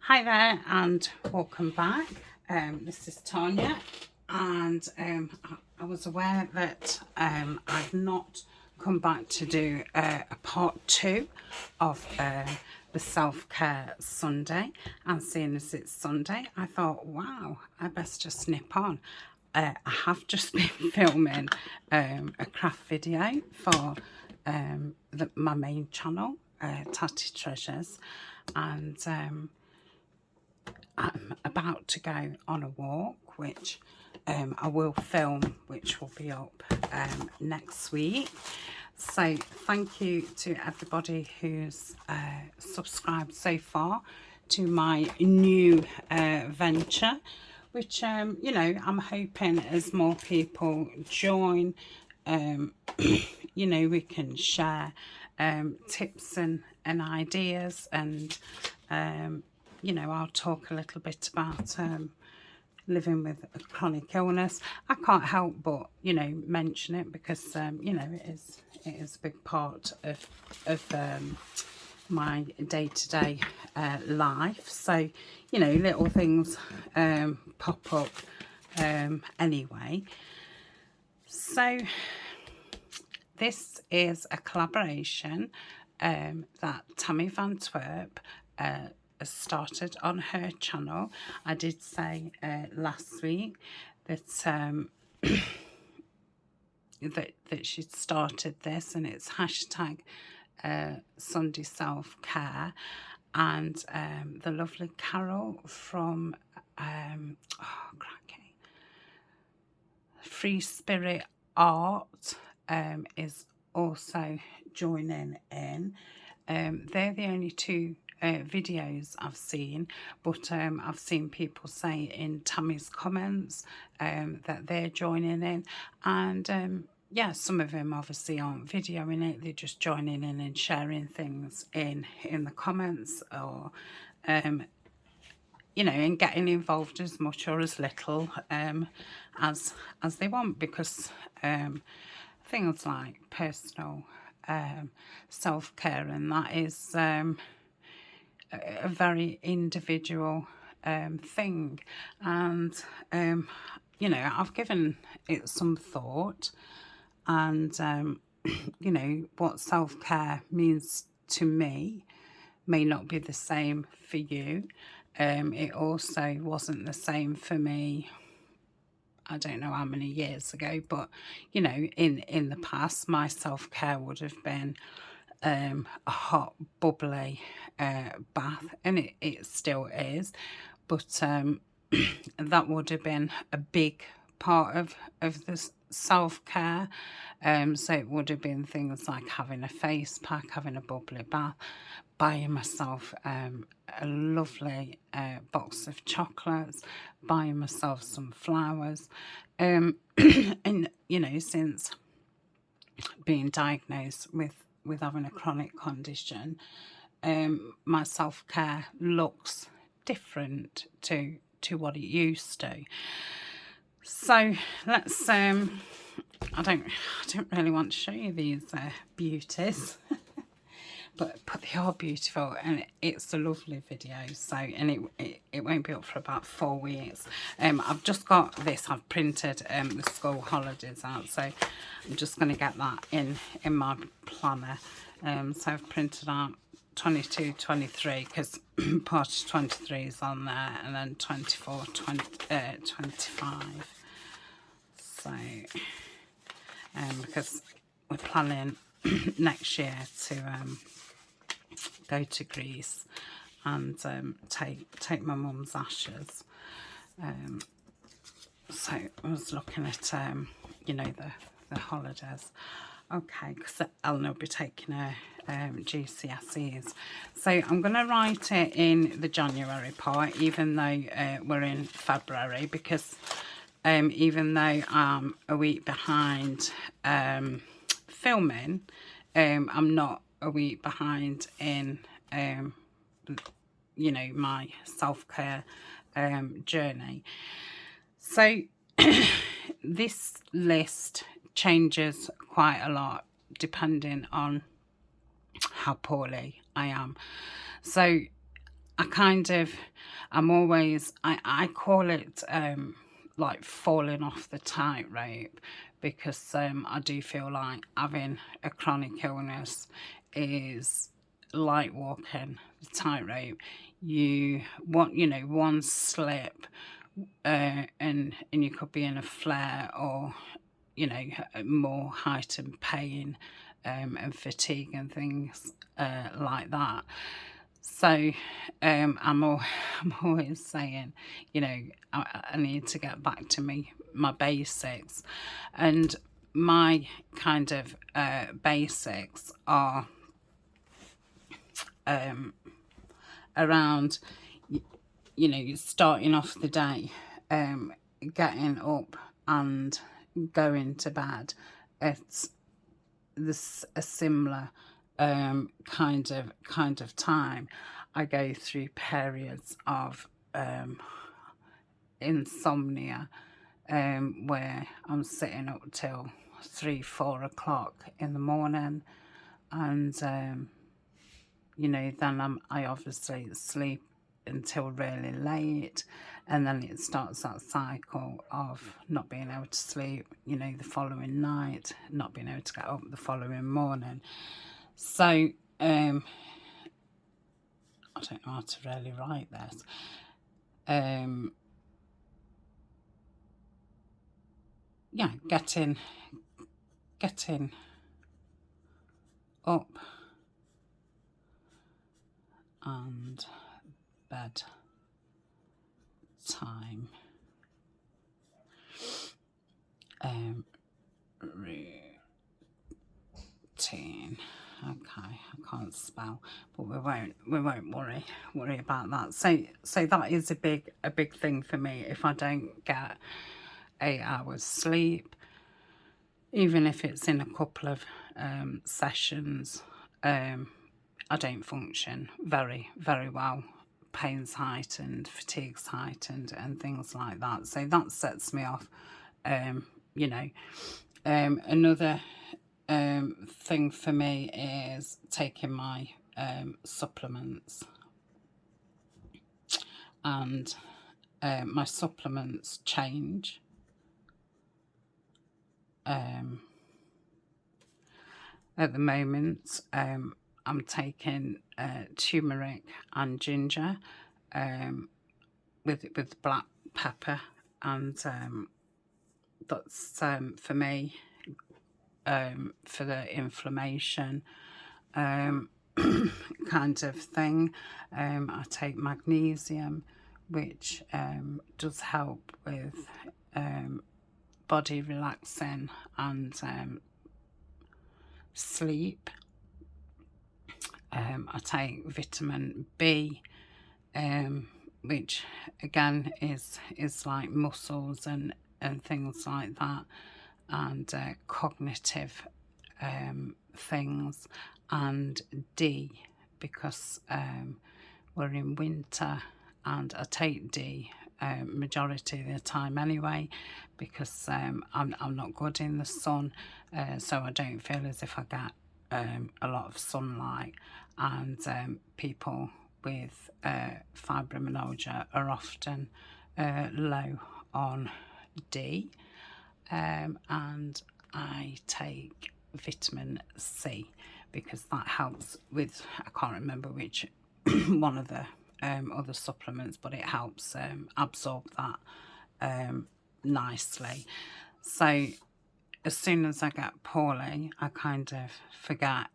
Hi there and welcome back. This is Tanya, and I was aware that I've not come back to do a part 2 of the Self-Care Sunday, and seeing as it's Sunday I thought, wow, I best just nip on. I have just been filming a craft video for my main channel, Tatty Treasures, and I'm about to go on a walk, which I will film, which will be up next week. So thank you to everybody who's subscribed so far to my new venture, which I'm hoping as more people join, we can share tips and ideas, and I'll talk a little bit about living with a chronic illness. I can't help but mention it because it is a big part of my day-to-day life. So little things pop up anyway. So this is a collaboration that Tammy Van Twerp started on her channel. I did say last week that that she'd started this, and it's hashtag Sunday Self-Care, and the lovely Carol from Free Spirit Art is also joining in. They're the only two videos I've seen, but I've seen people say in Tammy's comments that they're joining in, and yeah, some of them obviously aren't videoing it, they're just joining in and sharing things in the comments, or and getting involved as much or as little as they want, because things like personal self-care, and that is a very individual thing, and I've given it some thought, and what self-care means to me may not be the same for you. It also wasn't the same for me, I don't know how many years ago, but in the past, my self-care would have been a hot bubbly bath, and it still is, but that would have been a big part of the self-care. So it would have been things like having a face pack, having a bubbly bath, buying myself a lovely box of chocolates, buying myself some flowers, and since being diagnosed with having a chronic condition, my self-care looks different to what it used to. So let's I don't really want to show you these beauties but they are beautiful, and it's a lovely video. So, and it won't be up for about 4 weeks. I've just got this, I've printed the school holidays out, so I'm just going to get that in my planner. So I've printed out 22, 23, because part of 23 is on there, and then 24, 25. So because we're planning next year to go to Greece and take my mum's ashes. So I was looking at the holidays. Okay, because Ellen will be taking her GCSEs. So I'm going to write it in the January part, even though we're in February, because even though I'm a week behind filming, I'm not a week behind in my self-care journey. So this list changes quite a lot depending on how poorly I am. So I'm always, I call it like falling off the tightrope, because I do feel like having a chronic illness is like walking the tightrope. One slip, and you could be in a flare, or more heightened pain, and fatigue and things like that. So I'm always saying, I need to get back to my basics, and my kind of basics are around, starting off the day, getting up and going to bed at a similar kind of time. I go through periods of insomnia, where I'm sitting up till 3, 4 o'clock in the morning, and then I obviously sleep until really late, and then it starts that cycle of not being able to sleep, the following night, not being able to get up the following morning. So I don't know how to really write this. Yeah, getting up and bed time routine. Okay, I can't spell, but we won't worry about that. So that is a big thing for me. If I don't get 8 hours sleep, even if it's in a couple of sessions, I don't function very well. Pain's heightened, fatigue's heightened, and things like that. So that sets me off. Another thing for me is taking my supplements, and my supplements change. At the moment, I'm taking turmeric and ginger, with black pepper, and that's for me, for the inflammation kind of thing. I take magnesium, which does help with body relaxing and sleep. I take vitamin B, which again is like muscles and things like that, and cognitive things, and D, because we're in winter, and I take D majority of the time anyway, because I'm not good in the sun, so I don't feel as if I get a lot of sunlight, and people with fibromyalgia are often low on D, and I take vitamin C, because that helps with, I can't remember which one of the other supplements, but it helps absorb that nicely. So as soon as I get poorly, I kind of forget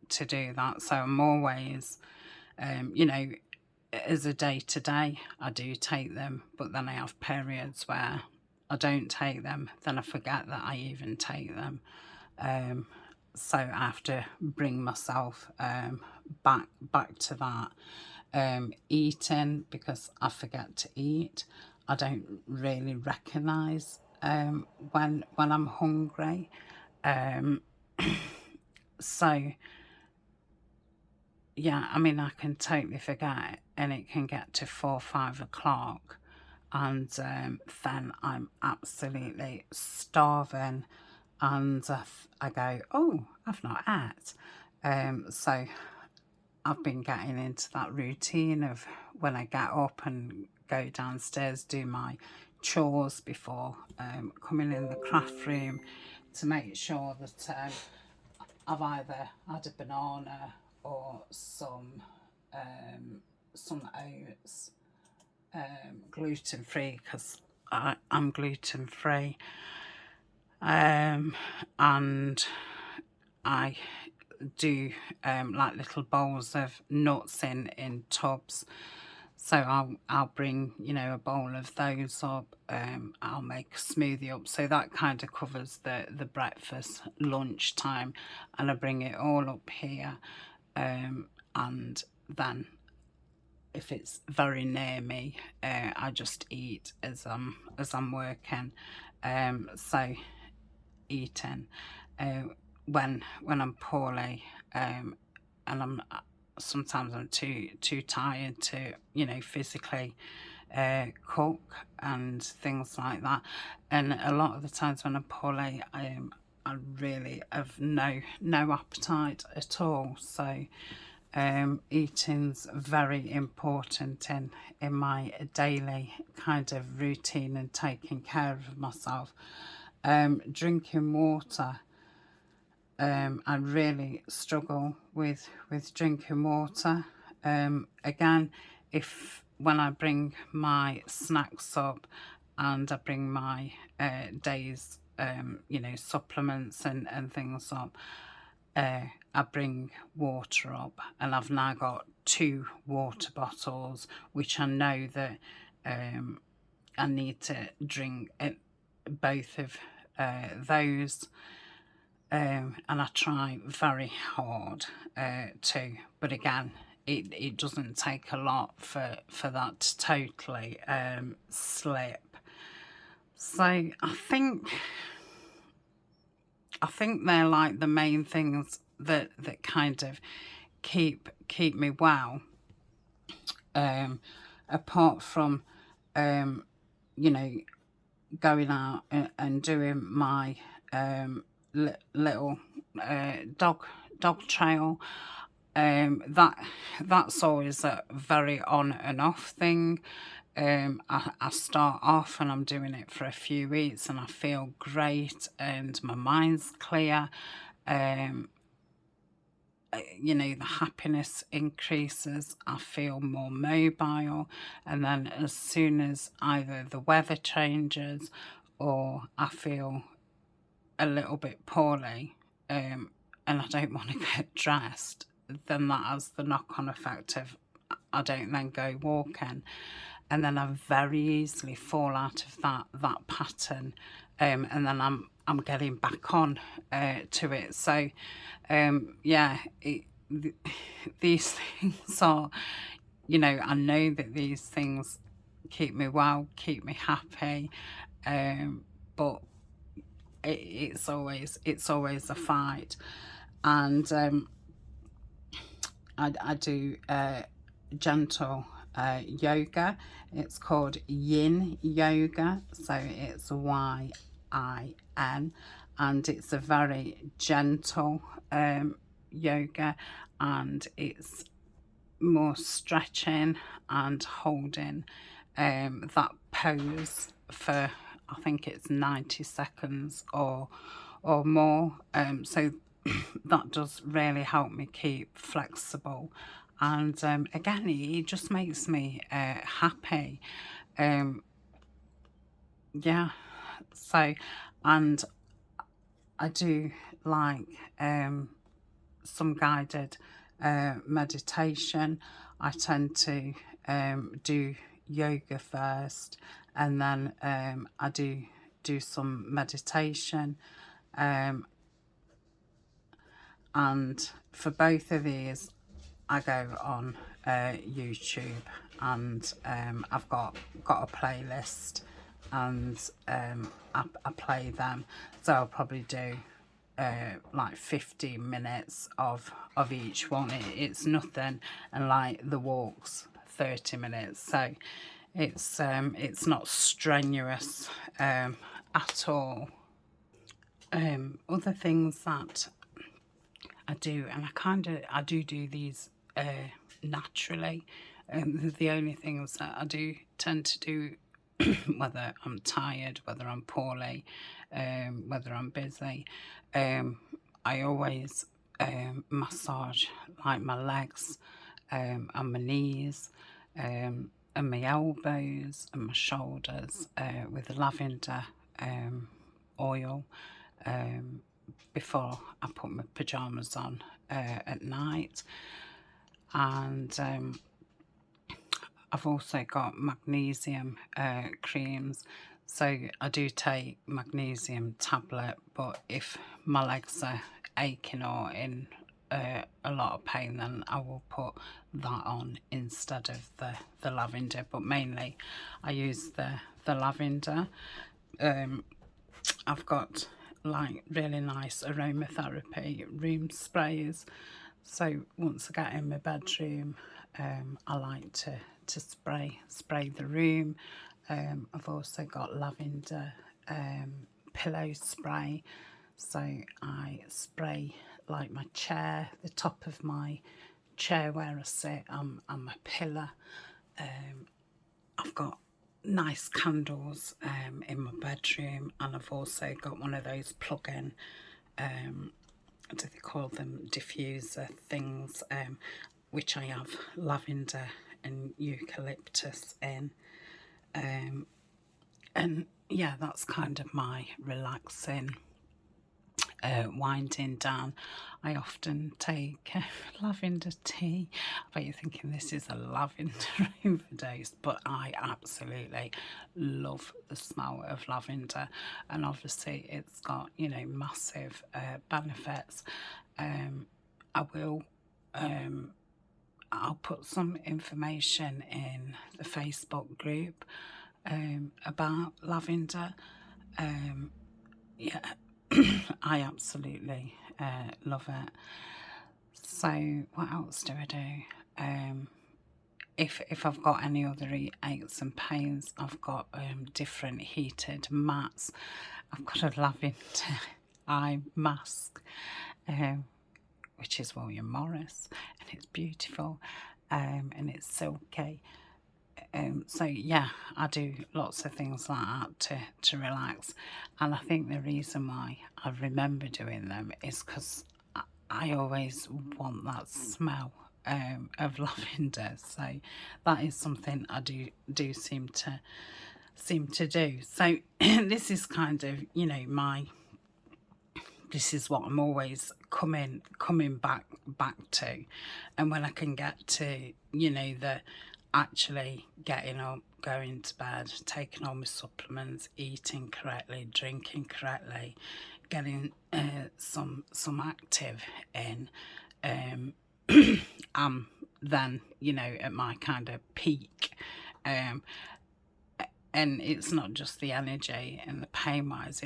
to do that. So I'm always, as a day-to-day, I do take them, but then I have periods where I don't take them, then I forget that I even take them. So I have to bring myself back to that. Eating, because I forget to eat. I don't really recognise when I'm hungry. So yeah, I mean, I can totally forget, and it can get to 4, 5 o'clock, and then I'm absolutely starving, and I go, oh, I've not ate. So I've been getting into that routine of when I get up and go downstairs, do my chores before coming in the craft room, to make sure that I've either had a banana or some oats, gluten free, because I'm gluten free, and I do like little bowls of nuts in tubs. So I'll bring, you know, a bowl of those up. I'll make a smoothie up. So that kind of covers the breakfast, lunch time, and I bring it all up here. And then if it's very near me, I just eat as I'm working. So eating when I'm poorly, and sometimes I'm too tired to, you know, physically cook and things like that. And a lot of the times when I'm poorly, I really have no appetite at all. So eating's very important in my daily kind of routine and taking care of myself. Drinking water, I really struggle with drinking water. Again, if when I bring my snacks up and I bring my days, you know, supplements and things up, I bring water up, and I've now got 2 water bottles, which I know that I need to drink both of those. And I try very hard to, but again, it doesn't take a lot for that to totally slip. So I think they're like the main things that kind of keep me well. Apart from you know, going out and doing my little dog trail. That's always a very on and off thing. I start off and I'm doing it for a few weeks and I feel great and my mind's clear. You know, the happiness increases, I feel more mobile, and then as soon as either the weather changes or I feel a little bit poorly, and I don't want to get dressed, then that has the knock-on effect of I don't then go walking, and then I very easily fall out of that pattern, and then I'm getting back on to it. So yeah, these things are, you know, I know that these things keep me well, keep me happy, but it's always a fight. And I do gentle yoga. It's called yin yoga, so it's YIN, and it's a very gentle yoga, and it's more stretching and holding that pose for, I think it's 90 seconds or more. So that does really help me keep flexible, and again, it just makes me happy. Yeah. So, and I do like some guided meditation. I tend to do yoga first, and then I do some meditation. And for both of these, I go on YouTube, and I've got a playlist, and I play them. So I'll probably do like 15 minutes of each one. It's nothing, and like the walks 30 minutes. So it's not strenuous at all. Other things that I do, and I do these naturally. The only things that I do tend to do, whether I'm tired, whether I'm poorly, whether I'm busy, I always massage like my legs, and my knees, and my elbows and my shoulders with lavender oil before I put my pyjamas on at night. And I've also got magnesium creams. So I do take magnesium tablet, but if my legs are aching or in a lot of pain, then I will put that on instead of the lavender. But mainly I use the lavender. I've got like really nice aromatherapy room sprays. So once I get in my bedroom, I like to spray the room. I've also got lavender pillow spray. So I spray like my chair, the top of my chair where I sit, and my pillow. I've got nice candles in my bedroom, and I've also got one of those plug-in, what do they call them, diffuser things, which I have lavender and eucalyptus in. And yeah, that's kind of my relaxing, winding down. I often take lavender tea. I bet you're thinking this is a lavender overdose, but I absolutely love the smell of lavender, and obviously it's got, you know, massive benefits. I will I'll put some information in the Facebook group about lavender. Yeah, I absolutely love it. So what else do I do? If I've got any other aches and pains, I've got different heated mats. I've got a lavender eye mask, which is William Morris, and it's beautiful, and it's silky. So yeah, I do lots of things like that to relax, and I think the reason why I remember doing them is because I always want that smell of lavender. So that is something I do seem to do. So this is kind of, you know, this is what I'm always coming back to. And when I can get to, you know, the actually getting up, going to bed, taking all my supplements, eating correctly, drinking correctly, getting some active in, then, you know, at my kind of peak. And it's not just the energy and the pain wise,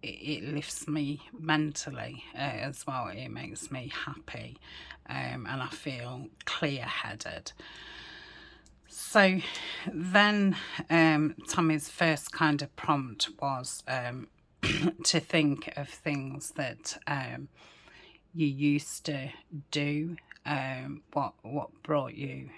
it lifts me mentally as well. It makes me happy, and I feel clear-headed. So then Tammy's first kind of prompt was to think of things that you used to do, what brought you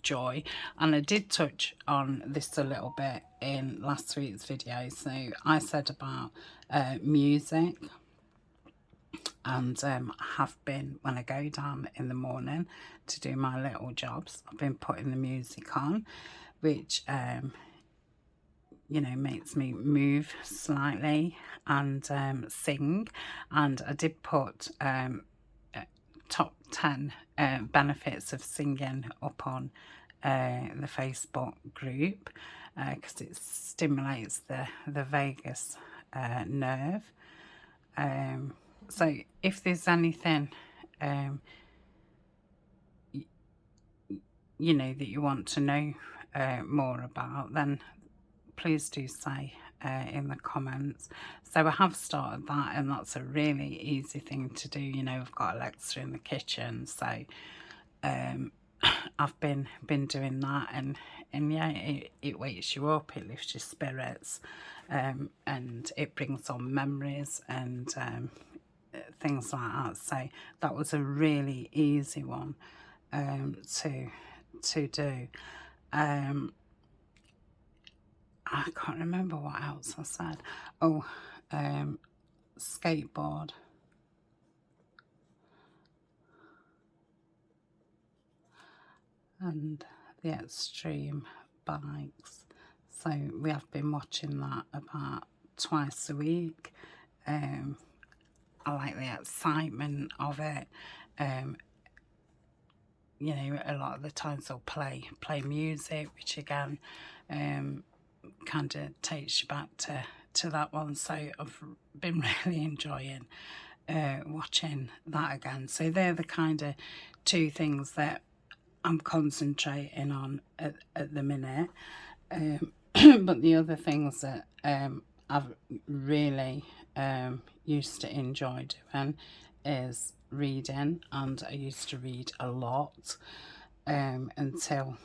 joy. And I did touch on this a little bit in last week's video. So I said about music, and I have been, when I go down in the morning to do my little jobs, I've been putting the music on, which you know, makes me move slightly and sing. And I did put top 10 benefits of singing up on the Facebook group, because it stimulates the vagus nerve. So if there's anything you know, that you want to know more about, then please do say in the comments. So I have started that, and that's a really easy thing to do. You know, I've got Alexa in the kitchen, so I've been doing that, and yeah, it wakes you up, it lifts your spirits, and it brings on memories and things like that. So that was a really easy one to do. I can't remember what else I said. Oh, skateboard. And the extreme bikes. So we have been watching that about twice a week. I like the excitement of it. You know, a lot of the times they'll play music, which again kind of takes you back to that one. So I've been really enjoying watching that again. So they're the kind of two things that I'm concentrating on at the minute. But the other things that I've really used to enjoy doing is reading, and I used to read a lot until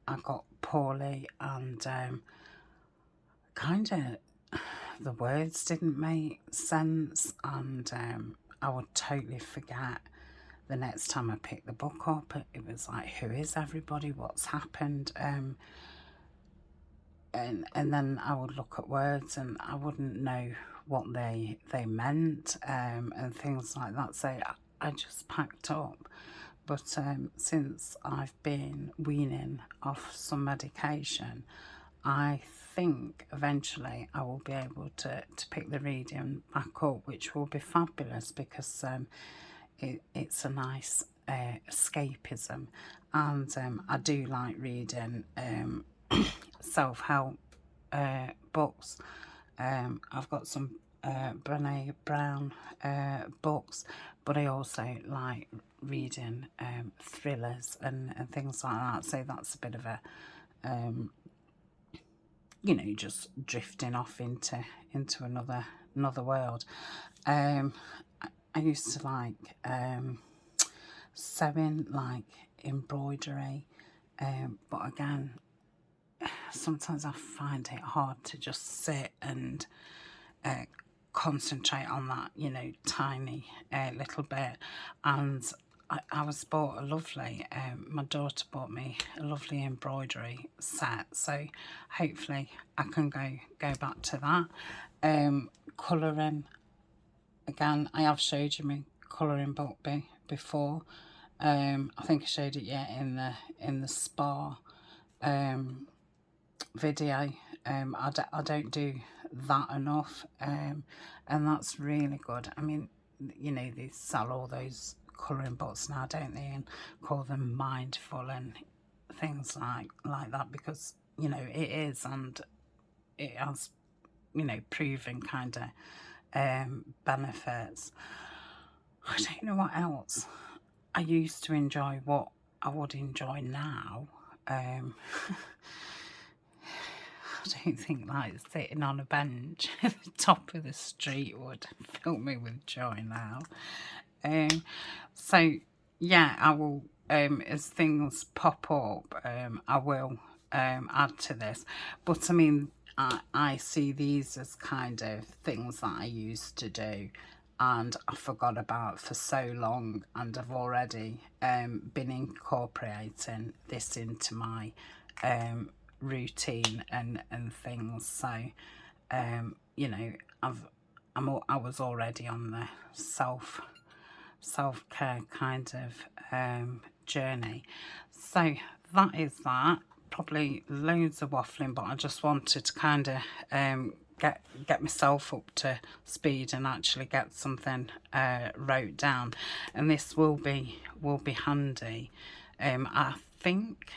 I got poorly, and kind of the words didn't make sense, and I would totally forget the next time I picked the book up. It was like, who is everybody? What's happened? And then I would look at words and I wouldn't know what they meant, and things like that. So I just packed up. But since I've been weaning off some medication, I think eventually I will be able to pick the reading back up, which will be fabulous, because it's a nice escapism, and I do like reading self-help books. I've got some Brené Brown books, but I also like reading thrillers and things like that. So that's a bit of a you know, just drifting off into another world. I used to like sewing, like embroidery, but again, sometimes I find it hard to just sit and concentrate on that, you know, tiny little bit. And I was bought a lovely, my daughter bought me a lovely embroidery set, so hopefully I can go back to that. Colouring, again, I have showed you my colouring book before. I think I showed it in the spa video. I don't do that enough, and that's really good. I mean, you know, they sell all those colouring books now, don't they, and call them mindful and things like that, because, you know, it is, and it has, you know, proven kind of benefits. I don't know what else I used to enjoy, what I would enjoy now. I don't think like sitting on a bench at the top of the street would fill me with joy now. So yeah, I will, as things pop up, I will add to this. But I mean, I see these as kind of things that I used to do and I forgot about for so long, and I've already been incorporating this into my routine and things. So you know, I was already on the self-care kind of journey. So that is that. Probably loads of waffling, but I just wanted to kind of get myself up to speed and actually get something wrote down, and this will be handy. I think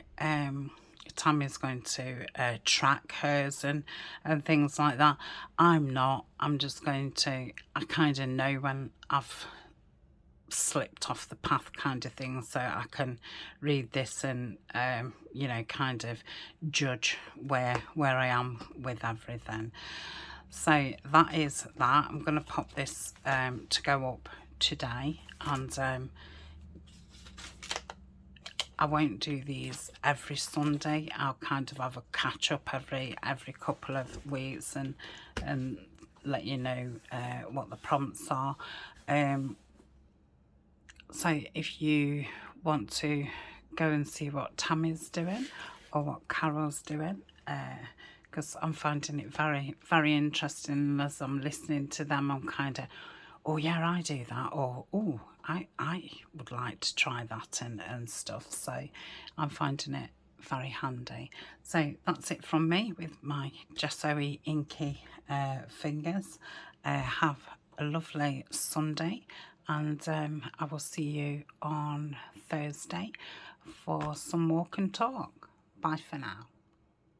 Tammy's going to track hers and things like that. I'm not. I'm just going to, I kind of know when I've slipped off the path kind of thing, so I can read this and you know, kind of judge where I am with everything. So that is that. I'm going to pop this to go up today, and I won't do these every Sunday. I'll kind of have a catch up every couple of weeks and let you know what the prompts are. So if you want to go and see what Tammy's doing or what Carol's doing, because I'm finding it very, very interesting. As I'm listening to them, I'm kind of, oh yeah, I do that, or oh, I would like to try that and stuff. So I'm finding it very handy. So that's it from me with my gesso-y inky fingers. Have a lovely Sunday, and I will see you on Thursday for some walk and talk. Bye for now.